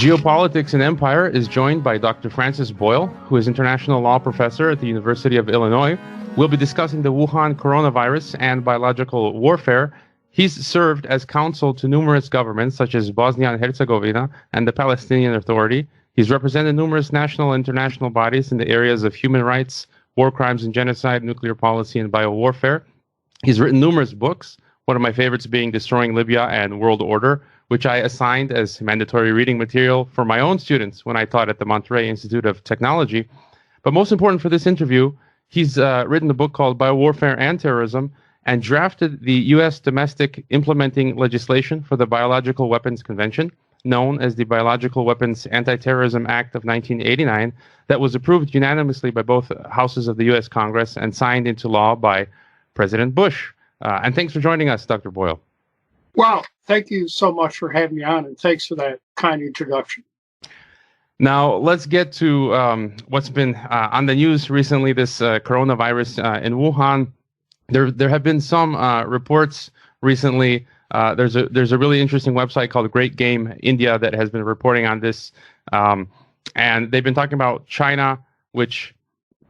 Geopolitics and Empire is joined by Dr. Francis Boyle, who is international law professor at the University of Illinois. We'll be discussing the Wuhan coronavirus and biological warfare. He's served as counsel to numerous governments, such as Bosnia and Herzegovina and the Palestinian Authority. He's represented numerous national and international bodies in the areas of human rights, war crimes and genocide, nuclear policy, and biowarfare. He's written numerous books, one of my favorites being Destroying Libya and World Order, which I assigned as mandatory reading material for my own students when I taught at the Monterey Institute of Technology. But most important for this interview, he's written a book called Biowarfare and Terrorism and drafted the U.S. domestic implementing legislation for the Biological Weapons Convention, known as the Biological Weapons Anti-Terrorism Act of 1989, that was approved unanimously by both houses of the U.S. Congress and signed into law by President Bush. And thanks for joining us, Dr. Boyle. Wow, thank you so much for having me on, and thanks for that kind introduction. Now, let's get to what's been on the news recently, this coronavirus in Wuhan. There have been some reports recently. There's a really interesting website called Great Game India that has been reporting on this. And they've been talking about China, which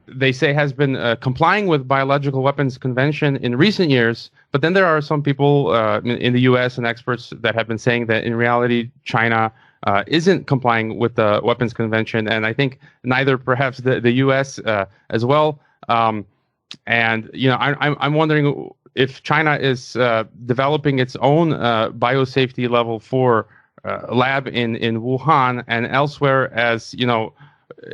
they say has been complying with Biological Weapons Convention in recent years. But then there are some people in the U.S. and experts that have been saying that in reality, China isn't complying with the Weapons Convention. And I think neither perhaps the U.S. As well. And, you know, I'm wondering if China is developing its own biosafety level for lab in Wuhan and elsewhere as, you know,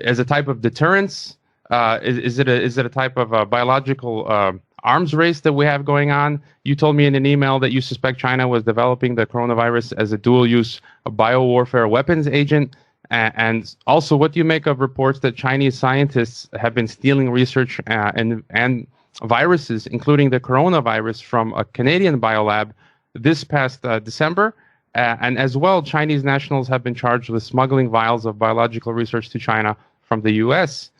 as a type of deterrence. Is it a type of biological arms race that we have going on? You told me in an email that you suspect China was developing the coronavirus as a dual-use biowarfare weapons agent. And also, what do you make of reports that Chinese scientists have been stealing research and viruses, including the coronavirus, from a Canadian biolab this past December? And as well, Chinese nationals have been charged with smuggling vials of biological research to China from the U.S.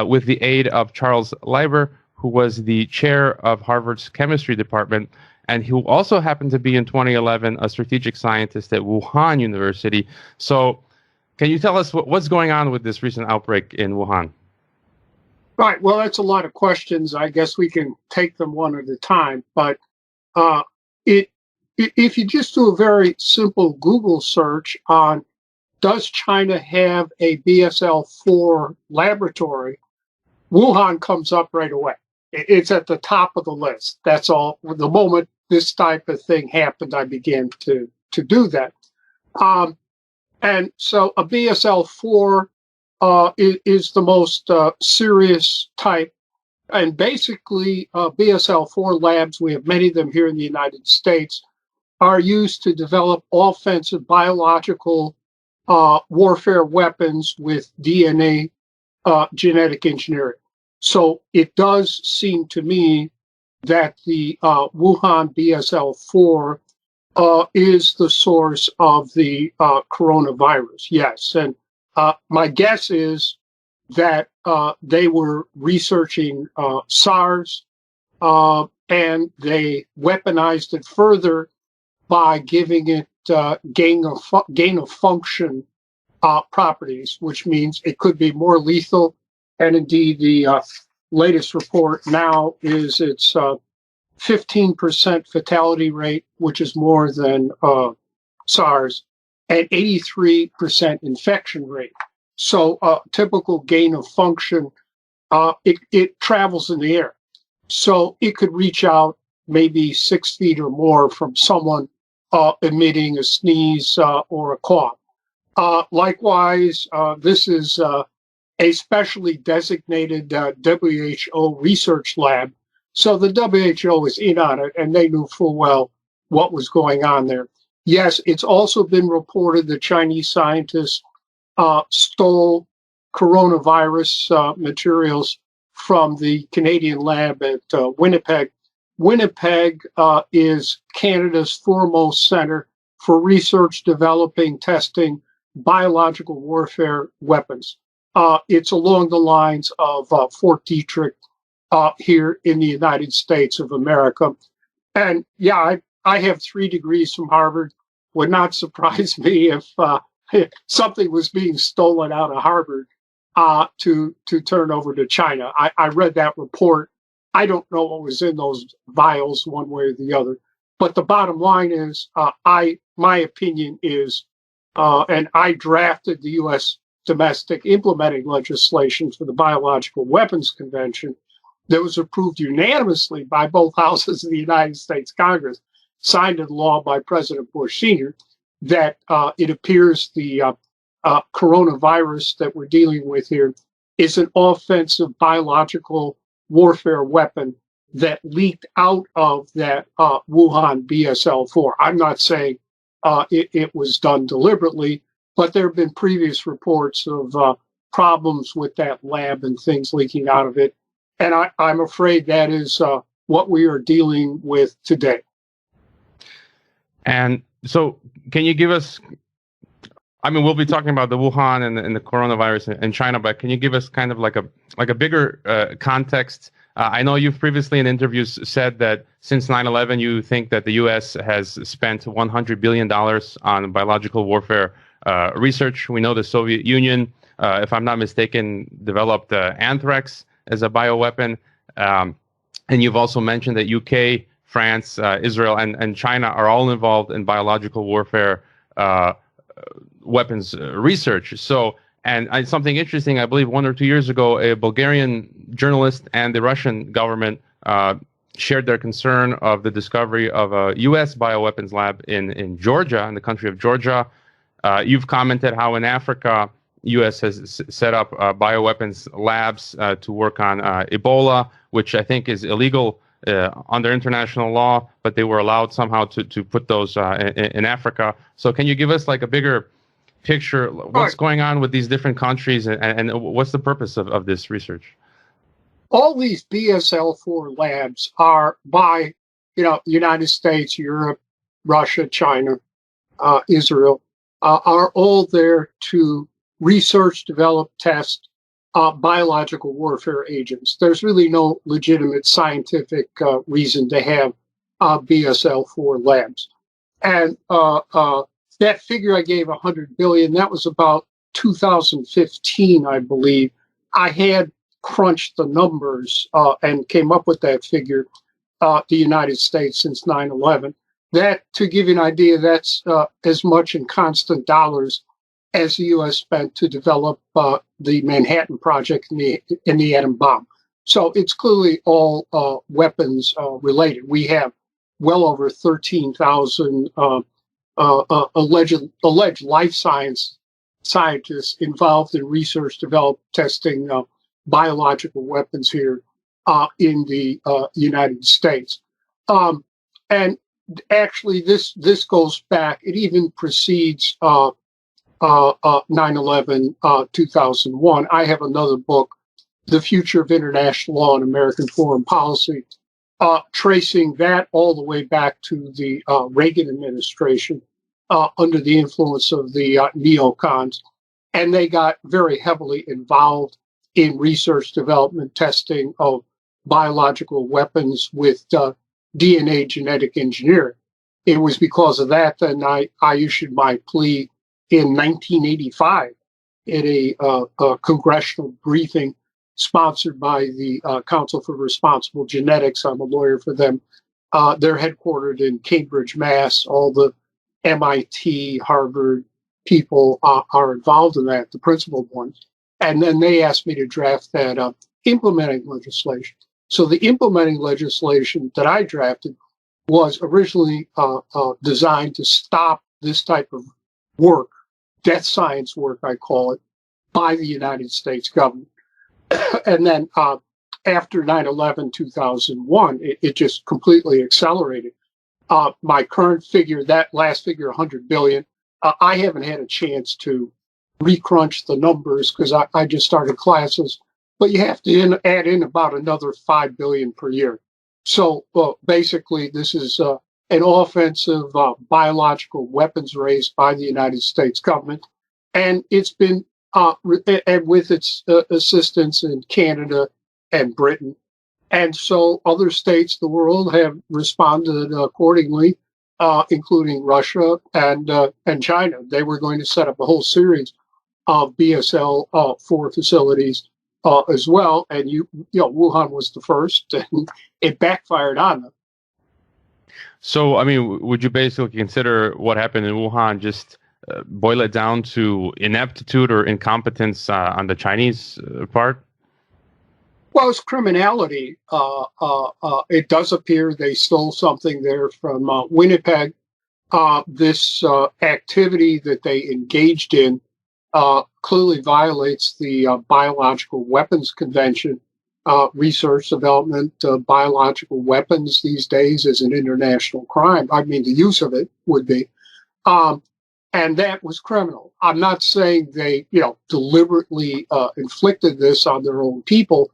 With the aid of Charles Leiber, who was the chair of Harvard's chemistry department, and who also happened to be in 2011 a strategic scientist at Wuhan University. So can you tell us what's going on with this recent outbreak in Wuhan? Right. Well, that's a lot of questions. I guess we can take them one at a time. But if you just do a very simple Google search on does China have a BSL-4 laboratory, Wuhan comes up right away. It's at the top of the list. That's all. The moment this type of thing happened, I began to do that. And so a BSL-4 is the most serious type. And basically, BSL-4 labs, we have many of them here in the United States, are used to develop offensive biological warfare weapons with DNA genetic engineering. So it does seem to me that the Wuhan BSL-4 is the source of the coronavirus. Yes. And my guess is that they were researching SARS and they weaponized it further by giving it gain of function properties, which means it could be more lethal. And indeed, the latest report now is its 15% fatality rate, which is more than SARS, and 83% infection rate. So typical gain of function, it travels in the air. So it could reach out maybe 6 feet or more from someone emitting a sneeze or a cough. Likewise, this is a specially designated WHO research lab. So the WHO is in on it, and they knew full well what was going on there. Yes, it's also been reported that Chinese scientists stole coronavirus materials from the Canadian lab at Winnipeg. Winnipeg is Canada's foremost center for research, developing, testing biological warfare weapons. It's along the lines of Fort Detrick here in the United States of America. And yeah, I have 3 degrees from Harvard. Would not surprise me if something was being stolen out of Harvard to turn over to China. I read that report. I don't know what was in those vials one way or the other. But the bottom line is, my opinion is, and I drafted the U.S. domestic implementing legislation for the Biological Weapons Convention that was approved unanimously by both houses of the United States Congress, signed into law by President Bush Sr., that it appears the coronavirus that we're dealing with here is an offensive biological warfare weapon that leaked out of that Wuhan BSL-4. I'm not saying it was done deliberately, but there have been previous reports of problems with that lab and things leaking out of it. And I'm afraid that is what we are dealing with today. And so can you give us, I mean, we'll be talking about the Wuhan and the coronavirus in China, but can you give us kind of like a bigger context? I know you've previously in interviews said that since 9/11, you think that the U.S. has spent $100 billion on biological warfare research. We know the Soviet Union, if I'm not mistaken, developed anthrax as a bioweapon. And you've also mentioned that UK, France, Israel, and China are all involved in biological warfare weapons research. So, and something interesting, I believe 1 or 2 years ago, a Bulgarian journalist and the Russian government shared their concern of the discovery of a U.S. bioweapons lab in Georgia, in the country of Georgia. You've commented how in Africa, U.S. has set up bioweapons labs to work on Ebola, which I think is illegal under international law, but they were allowed somehow to put those in Africa. So can you give us like a bigger picture, what's going on with these different countries and what's the purpose of this research? All these BSL-4 labs are by, United States, Europe, Russia, China, Israel, are all there to research, develop, test biological warfare agents. There's really no legitimate scientific reason to have BSL-4 labs. And that figure I gave, 100 billion, that was about 2015, I believe. I had crunched the numbers and came up with that figure, the United States since 9/11. That, to give you an idea, that's as much in constant dollars as the U.S. spent to develop the Manhattan Project and the atom bomb. So it's clearly all weapons related. We have well over 13,000 alleged life scientists involved in research, development, testing biological weapons here in the United States. And actually, this goes back. It even precedes 9/11, 2001. I have another book, The Future of International Law and American Foreign Policy, tracing that all the way back to the Reagan administration under the influence of the neocons. And they got very heavily involved in research, development, testing of biological weapons with DNA genetic engineering. It was because of that that I issued my plea in 1985 at a congressional briefing sponsored by the Council for Responsible Genetics. I'm a lawyer for them. They're headquartered in Cambridge, Mass. All the MIT, Harvard people are involved in that, the principal ones. And then they asked me to draft that implementing legislation. So the implementing legislation that I drafted was originally designed to stop this type of work, death science work, I call it, by the United States government. And then after 9/11, 2001, it just completely accelerated. My current figure, that last figure, 100 billion, I haven't had a chance to recrunch the numbers because I just started classes, but you have to add in about another 5 billion per year. So basically, this is an offensive biological weapons race by the United States government. And it's been and with its assistance in Canada and Britain. And so other states of the world have responded accordingly. including Russia and China. They were going to set up a whole series of BSL-4 facilities as well, and Wuhan was the first, and it backfired on them. So, I mean, would you basically consider what happened in Wuhan just boil it down to ineptitude or incompetence on the Chinese part? Well, it's criminality. It does appear they stole something there from Winnipeg. This activity that they engaged in clearly violates the Biological Weapons Convention. Research development biological weapons these days is an international crime. I mean, the use of it would be. And that was criminal. I'm not saying they, deliberately inflicted this on their own people,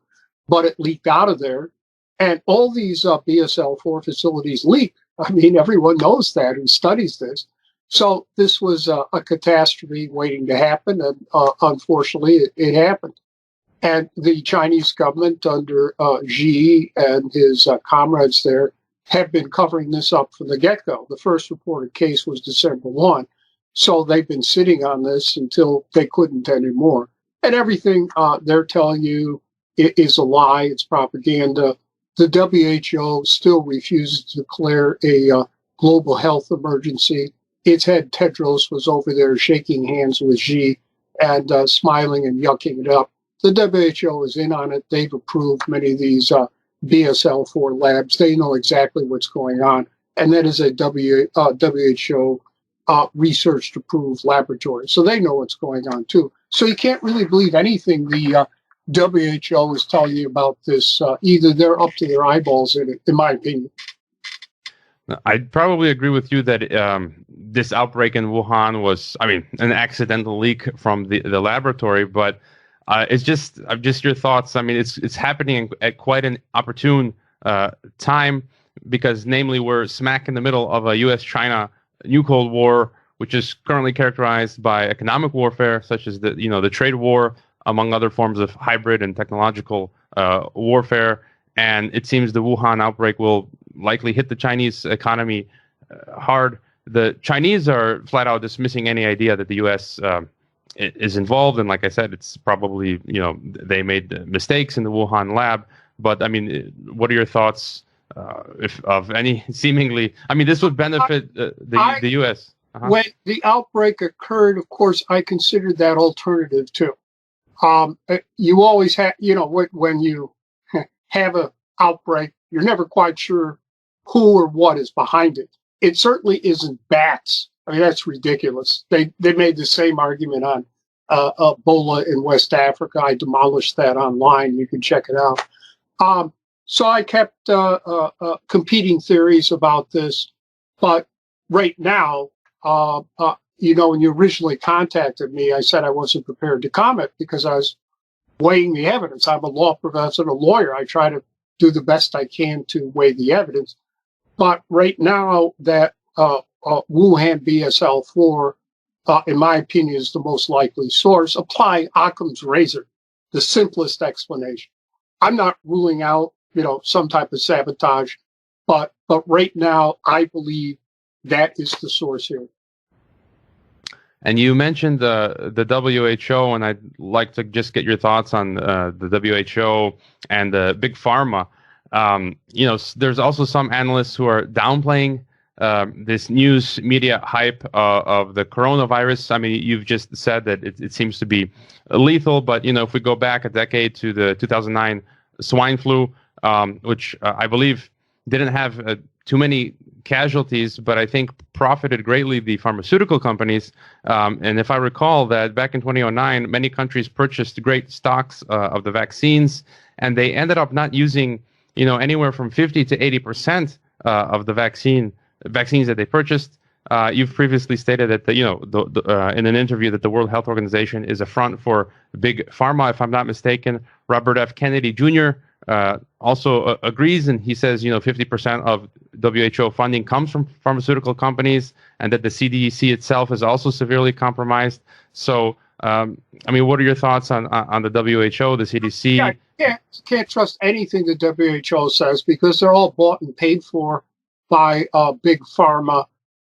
but it leaked out of there. And all these BSL-4 facilities leak. I mean, everyone knows that who studies this. So this was a catastrophe waiting to happen, and unfortunately, it happened. And the Chinese government under Xi and his comrades there have been covering this up from the get-go. The first reported case was December 1. So they've been sitting on this until they couldn't anymore. And everything they're telling you is a lie. It's propaganda. The WHO still refuses to declare a global health emergency. Its head, Tedros, was over there shaking hands with Xi and smiling and yucking it up. The WHO is in on it. They've approved many of these BSL-4 labs. They know exactly what's going on. And that is a WHO research-approved laboratory. So they know what's going on, too. So you can't really believe anything the WHO is telling you about this. Either they're up to their eyeballs in it, in my opinion. I'd probably agree with you that this outbreak in Wuhan was, an accidental leak from the laboratory, but it's just your thoughts. I mean, it's happening at quite an opportune time because, namely, we're smack in the middle of a U.S.-China new Cold War, which is currently characterized by economic warfare, such as the trade war, among other forms of hybrid and technological warfare. And it seems the Wuhan outbreak will likely hit the Chinese economy hard. The Chinese are flat out dismissing any idea that the U.S. Is involved. And like I said, it's probably, they made mistakes in the Wuhan lab. But I mean, what are your thoughts if of any seemingly, this would benefit the U.S.? When the outbreak occurred, of course, I considered that alternative too. You always have, when you have an outbreak, you're never quite sure who or what is behind it. It certainly isn't bats. I mean, that's ridiculous. They made the same argument on Ebola in West Africa. I demolished that online. You can check it out. So I kept competing theories about this. But right now, when you originally contacted me, I said I wasn't prepared to comment because I was weighing the evidence. I'm a law professor and a lawyer. I try to do the best I can to weigh the evidence. But right now, that Wuhan BSL-4, in my opinion, is the most likely source. Apply Occam's razor, the simplest explanation. I'm not ruling out, some type of sabotage, but right now, I believe that is the source here. And you mentioned the WHO, and I'd like to just get your thoughts on the WHO and the big pharma. There's also some analysts who are downplaying this news media hype of the coronavirus. I mean, you've just said that it seems to be lethal, but if we go back a decade to the 2009 swine flu, which I believe didn't have too many casualties, but I think profited greatly the pharmaceutical companies. And if I recall that back in 2009, many countries purchased great stocks of the vaccines, and they ended up not using, anywhere from 50 to 80% of the vaccines that they purchased. You've previously stated that in an interview that the World Health Organization is a front for big pharma, if I'm not mistaken. Robert F. Kennedy Jr. Also agrees, and he says 50% of WHO funding comes from pharmaceutical companies, and that the CDC itself is also severely compromised. So, what are your thoughts on the WHO, the CDC? Yeah, can't trust anything the WHO says because they're all bought and paid for by big pharma,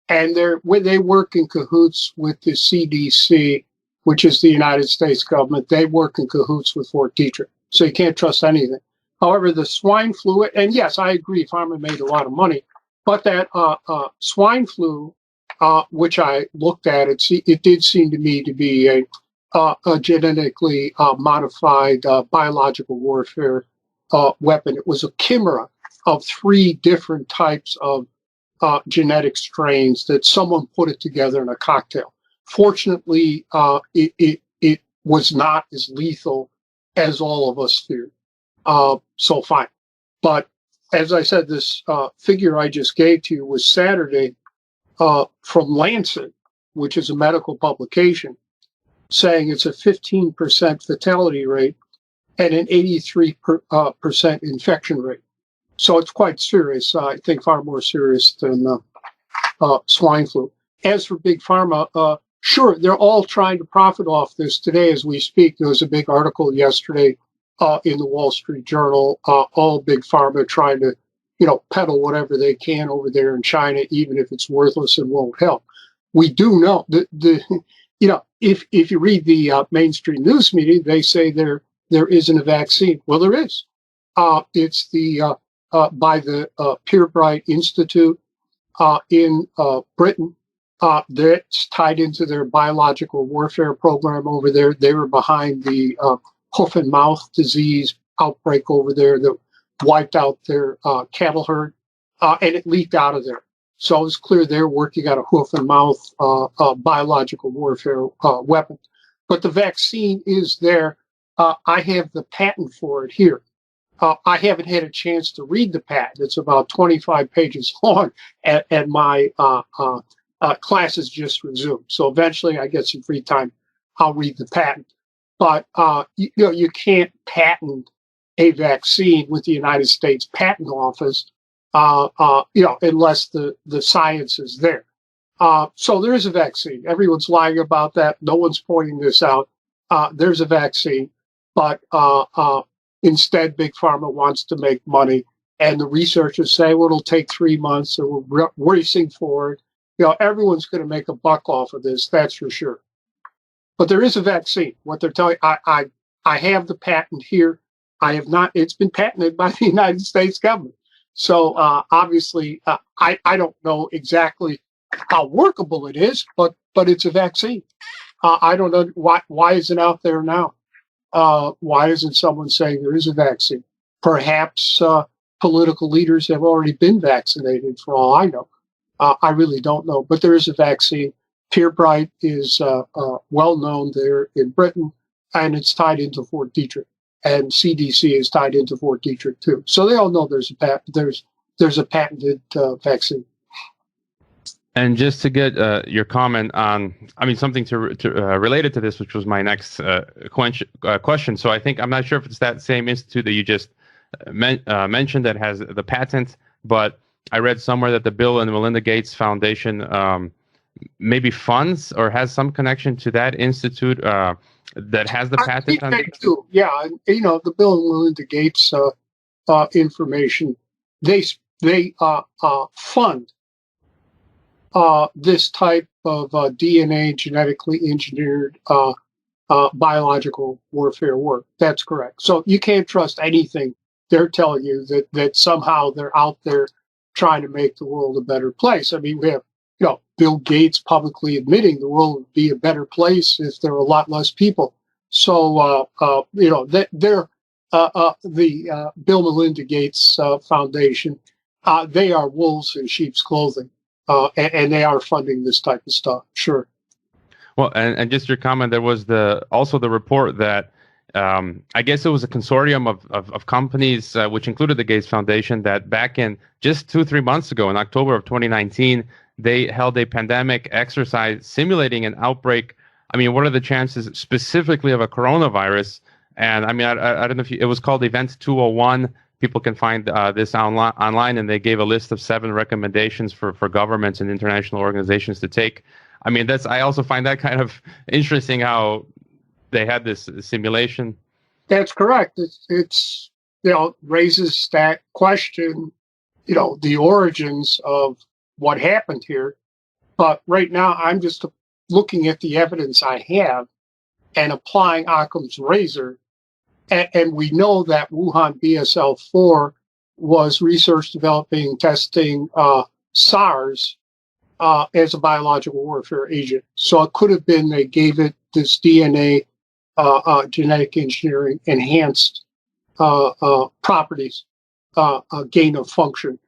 and they work in cahoots with the CDC, which is the United States government. They work in cahoots with Fort Detrick, so you can't trust anything. However, the swine flu, and yes, I agree, pharma made a lot of money, but that swine flu, which I looked at, it did seem to me to be a genetically modified biological warfare weapon. It was a chimera of 3 different types of genetic strains that someone put it together in a cocktail. Fortunately, it was not as lethal as all of us feared. So fine. But as I said, this figure I just gave to you was Saturday from Lancet, which is a medical publication, saying it's a 15% fatality rate and an 83% infection rate. So it's quite serious. I think far more serious than swine flu. As for big pharma, sure, they're all trying to profit off this today as we speak. There was a big article yesterday in the Wall Street Journal, all big pharma trying to, peddle whatever they can over there in China, even if it's worthless and won't help. We do know that if you read the mainstream news media, they say there isn't a vaccine. Well, there is. It's the by the Pirbright Institute in Britain. That's tied into their biological warfare program over there. They were behind the hoof and mouth disease outbreak over there that wiped out their cattle herd, and it leaked out of there. So it's clear they're working on a hoof and mouth biological warfare weapon. But the vaccine is there. I have the patent for it here. I haven't had a chance to read the patent. It's about 25 pages long, and my classes just resumed. So eventually I get some free time, I'll read the patent. But you can't patent a vaccine with the United States Patent Office, unless the science is there. So there is a vaccine. Everyone's lying about that. No one's pointing this out. There's a vaccine, but instead, Big Pharma wants to make money, and the researchers say, well, it'll take 3 months, and we're racing forward. Everyone's going to make a buck off of this, that's for sure. But there is a vaccine. What they're telling, I have the patent here. I have not. It's been patented by the United States government. So obviously, I don't know exactly how workable it is, but it's a vaccine. I don't know why is it out there now. Why isn't someone saying there is a vaccine? Perhaps political leaders have already been vaccinated, for all I know. I really don't know, but there is a vaccine. Pirbright is well known there in Britain, and it's tied into Fort Detrick, and CDC is tied into Fort Detrick too. So they all know there's a patented vaccine. And just to get your comment on, something to related to this, which was my next question. So I think, I'm not sure if it's that same institute that you just mentioned that has the patent, but I read somewhere that the Bill and Melinda Gates Foundation maybe funds or has some connection to that institute that has the patent. I think they do. Yeah, the Bill and Melinda Gates information, they fund this type of DNA genetically engineered biological warfare work. That's correct. So you can't trust anything they're telling you that somehow they're out there trying to make the world a better place. We have Bill Gates publicly admitting the world would be a better place if there were a lot less people. So they're the Bill Melinda Gates Foundation. They are wolves in sheep's clothing. And they are funding this type of stuff, sure. Well, and just your comment, there was also the report that I guess it was a consortium of companies, which included the Gates Foundation, that back in just 2-3 months ago, in October of 2019, they held a pandemic exercise simulating an outbreak. What are the chances specifically of a coronavirus? And I don't know if it was called Event 201. People can find this online, and they gave a list of 7 recommendations for governments and international organizations to take. I also find that kind of interesting how they had this simulation. That's correct. It's raises that question. the origins of what happened here. But right now, I'm just looking at the evidence I have and applying Occam's razor. And we know that Wuhan BSL-4 was research, developing, testing SARS as a biological warfare agent. So it could have been they gave it this DNA, genetic engineering enhanced properties, gain of function,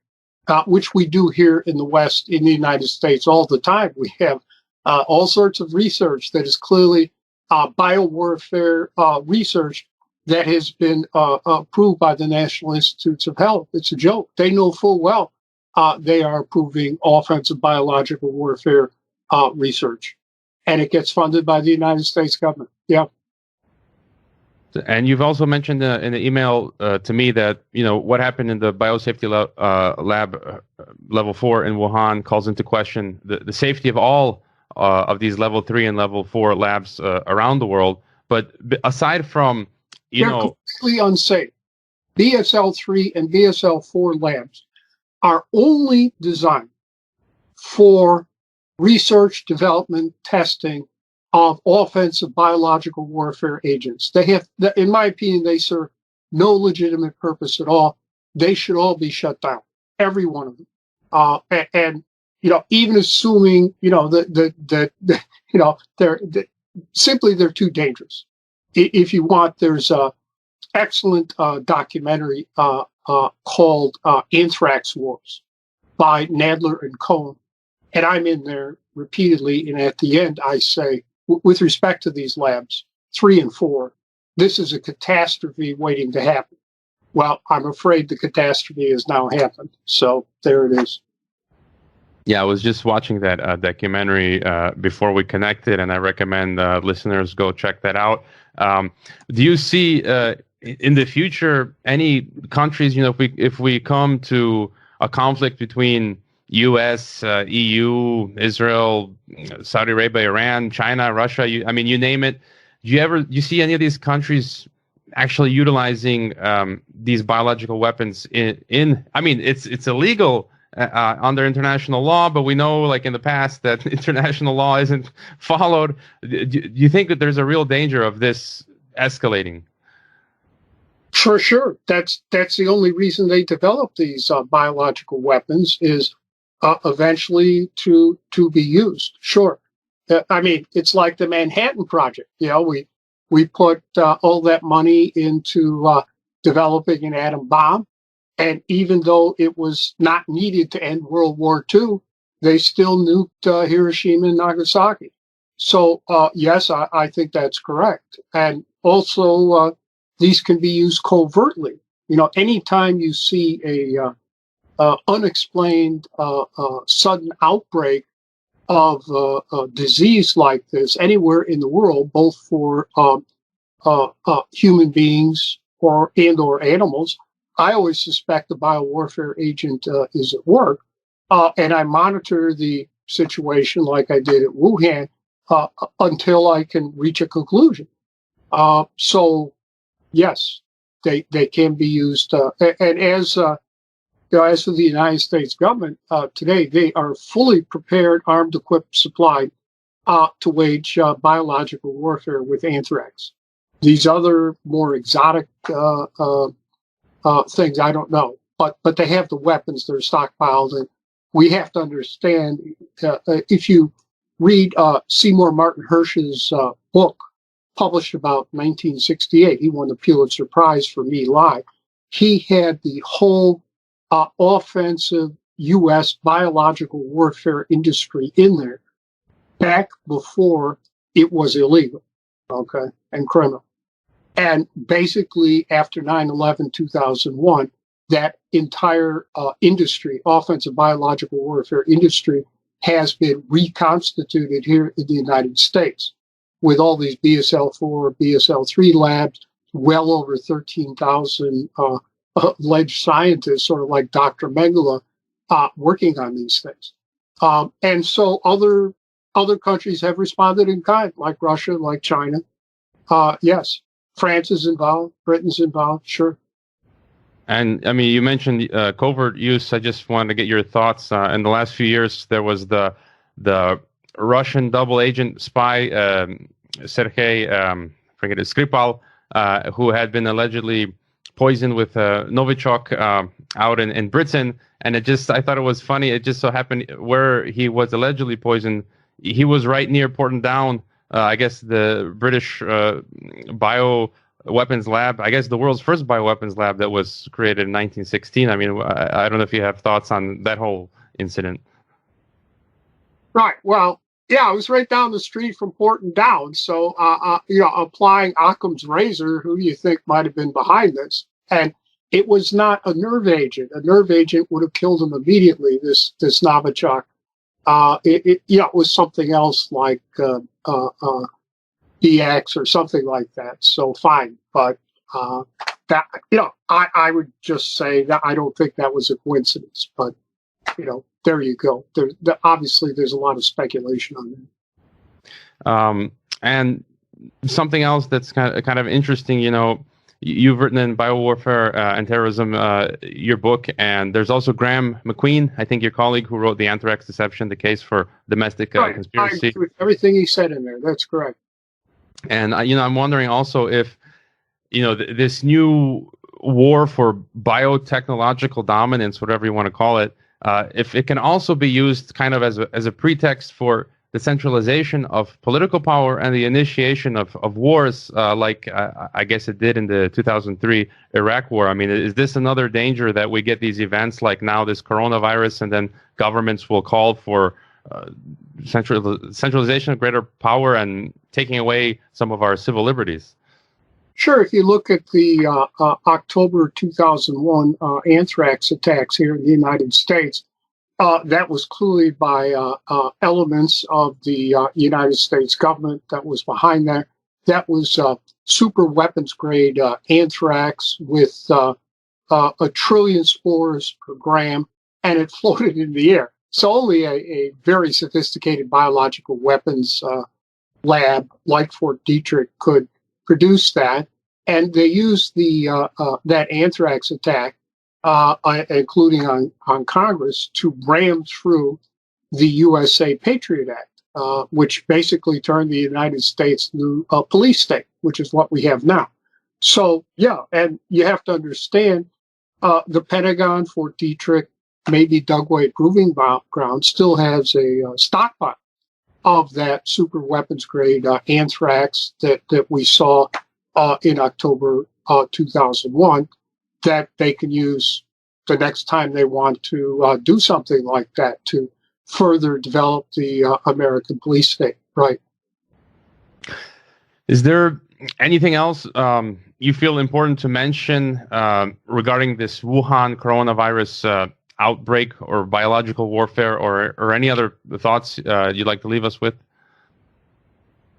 which we do here in the West, in the United States, all the time. We have all sorts of research that is clearly biowarfare research that has been approved by the National Institutes of Health. It's a joke. They know full well they are approving offensive biological warfare research, and it gets funded by the United States government. Yeah. And you've also mentioned in the email to me that what happened in the biosafety lab level 4 in Wuhan calls into question the safety of all of these level 3 and level 4 labs around the world. But aside from they're completely unsafe. BSL-3 and BSL-4 labs are only designed for research, development, testing of offensive biological warfare agents. They have, in my opinion, they serve no legitimate purpose at all. They should all be shut down, every one of them. And even assuming they're too dangerous. If you want, there's a excellent documentary called Anthrax Wars by Nadler and Cohen. And I'm in there repeatedly. And at the end, I say, with respect to these labs, 3 and 4, this is a catastrophe waiting to happen. Well, I'm afraid the catastrophe has now happened. So there it is. Yeah, I was just watching that documentary before we connected, and I recommend listeners go check that out. Do you see in the future any countries, if we come to a conflict between U.S., EU, Israel, Saudi Arabia, Iran, China, Russia, you name it, do you see any of these countries actually utilizing these biological weapons it's illegal under international law, but we know, like in the past, that international law isn't followed. Do you think that there's a real danger of this escalating? For sure. That's the only reason they develop these biological weapons is eventually to be used. Sure. It's like the Manhattan Project. We put all that money into developing an atom bomb. And even though it was not needed to end World War II, they still nuked Hiroshima and Nagasaki. So, yes, I think that's correct. And also, these can be used covertly. Anytime you see a unexplained sudden outbreak of a disease like this anywhere in the world, both for human beings or animals, I always suspect the biowarfare agent is at work, and I monitor the situation like I did at Wuhan until I can reach a conclusion. So, yes, they can be used. And as for the United States government today, they are fully prepared, armed, equipped, supplied to wage biological warfare with anthrax. These other more exotic things, I don't know, but they have the weapons that are stockpiled, and we have to understand. If you read Seymour Martin Hersh's book, published about 1968, he won the Pulitzer Prize for Me Lie. He had the whole offensive U.S. biological warfare industry in there back before it was illegal, okay, and criminal. And basically, after 9/11, 2001, that entire industry, offensive biological warfare industry, has been reconstituted here in the United States with all these BSL-4, BSL-3 labs, well over 13,000 alleged scientists, sort of like Dr. Mengele, working on these things. And so other countries have responded in kind, like Russia, like China. Yes. France is involved. Britain's involved. Sure. And I mean, you mentioned covert use. I just wanted to get your thoughts. In the last few years, there was the Russian double agent spy Sergei, I forget it, Skripal, who had been allegedly poisoned with Novichok out in Britain. And I thought it was funny. It just so happened where he was allegedly poisoned, he was right near Porton Down. I guess the British bio weapons lab, I guess the world's first bioweapons lab that was created in 1916. I mean, I don't know if you have thoughts on that whole incident. Right. Well, yeah, it was right down the street from Porton Down. So, applying Occam's razor, who do you think might have been behind this? And it was not a nerve agent. A nerve agent would have killed him immediately. This Novichok. It was something else like DX or something like that. So fine, but that I would just say that I don't think that was a coincidence. But there you go. Obviously, there's a lot of speculation on that. And something else that's kind of interesting. You've written in Biowarfare and Terrorism, your book, and there's also Graham McQueen, I think your colleague, who wrote The Anthrax Deception, the Case for Domestic Conspiracy. I agree with everything he said in there. That's correct. And I'm wondering also if this new war for biotechnological dominance, whatever you want to call it, if it can also be used kind of as a pretext for the centralization of political power and the initiation of wars, like I guess it did in the 2003 Iraq War. I mean, is this another danger that we get these events like now this coronavirus, and then governments will call for centralization of greater power and taking away some of our civil liberties? Sure. If you look at the October 2001 anthrax attacks here in the United States, that was clearly by elements of the United States government that was behind that. That was super weapons grade anthrax with a trillion spores per gram, and it floated in the air. So only a very sophisticated biological weapons lab like Fort Detrick could produce that. And they used that anthrax attack, including on Congress, to ram through the USA Patriot Act, which basically turned the United States into a police state, which is what we have now. So, yeah, and you have to understand the Pentagon, Fort Detrick, maybe Dugway Proving Ground still has a stockpile of that super weapons grade anthrax that we saw in October 2001 that they can use the next time they want to do something like that to further develop the American police state. Right. Is there anything else you feel important to mention regarding this Wuhan coronavirus outbreak or biological warfare, or any other thoughts you'd like to leave us with?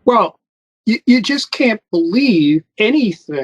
Well, you just can't believe anything